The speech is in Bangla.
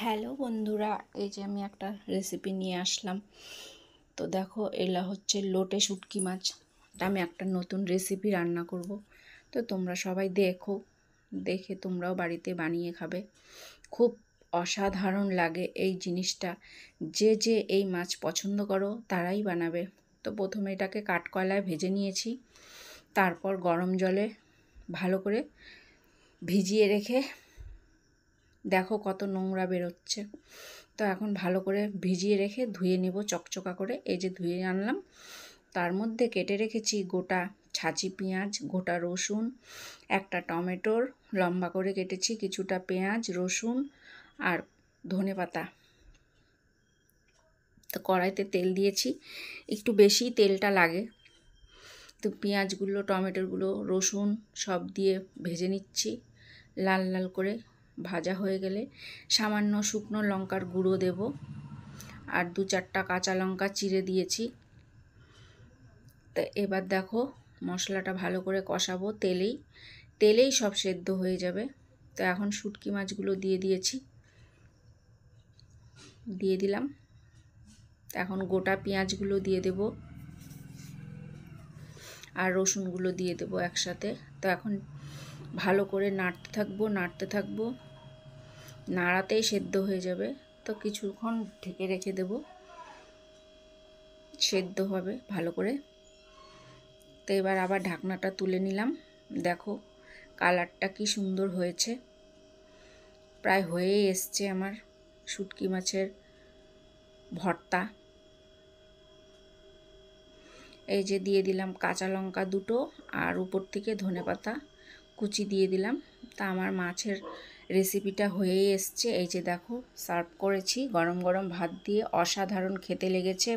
হ্যালো বন্ধুরা, এই যে আমি একটা রেসিপি নিয়ে আসলাম। তো দেখো, এলা হচ্ছে লোটে শুটকি মাছ। আমি একটা নতুন রেসিপি রান্না করব। তো তোমরা সবাই দেখে তোমরাও বাড়িতে বানিয়ে খাবে। খুব অসাধারণ লাগে এই জিনিসটা। যে এই মাছ পছন্দ করো তারাই বানাবে। তো প্রথমে এটাকে কাঠকয়লায় ভেজে নিয়েছি, তারপর গরম জলে ভালো করে ভিজিয়ে রেখে দেখো কত নোংরা বেরোচ্ছে। তো এখন ভালো করে ভিজিয়ে রেখে ধুয়ে নেব চকচকা করে। এই যে ধুয়ে আনলাম, তার মধ্যে কেটে রেখেছি গোটা ছাঁচি পেঁয়াজ, গোটা রসুন, একটা টমেটোর লম্বা করে কেটেছি, কিছুটা পেঁয়াজ, রসুন আর ধনেপাতা। তো কড়াইতে তেল দিয়েছি, একটু বেশি তেলটা লাগে। তো পেঁয়াজগুলো, টমেটোগুলো, রসুন সব দিয়ে ভেজে নিচ্ছি লাল লাল করে। ভাজা হয়ে গেলে সামান্য শুকনো লঙ্কার গুঁড়ো দেব, আর 2-4টা কাঁচা লঙ্কা চিড়ে দিয়েছি। তো এবার দেখো, মশলাটা ভালো করে কষাবো তেলেই সব সেদ্ধ হয়ে যাবে। তো এখন শুটকি মাছগুলো দিয়ে দিলাম। এখন গোটা পেঁয়াজগুলো দিয়ে দেব আর রসুনগুলো দিয়ে দেব একসাথে। তো এখন ভালো করে নাড়তে থাকবো, নাড়াতেই সেদ্ধ হয়ে যাবে। তো কিছুক্ষণ ঢেকে রেখে দেব, সেদ্ধ হবে ভালো করে। তো এবার আবার ঢাকনাটা তুলে নিলাম। দেখো কালারটা কি সুন্দর হয়েছে, প্রায় হয়েই এসছে আমার শুটকি মাছের ভর্তা। এই যে দিয়ে দিলাম কাঁচা লঙ্কা 2টো, আর উপর থেকে ধনেপাতা কুচি দিয়ে দিলাম। তা আমার মাছের রেসিপিটা হয়েই এসছে। এই যে দেখো, সার্ভ করেছি গরম গরম ভাত দিয়ে। অসাধারণ খেতে লেগেছে।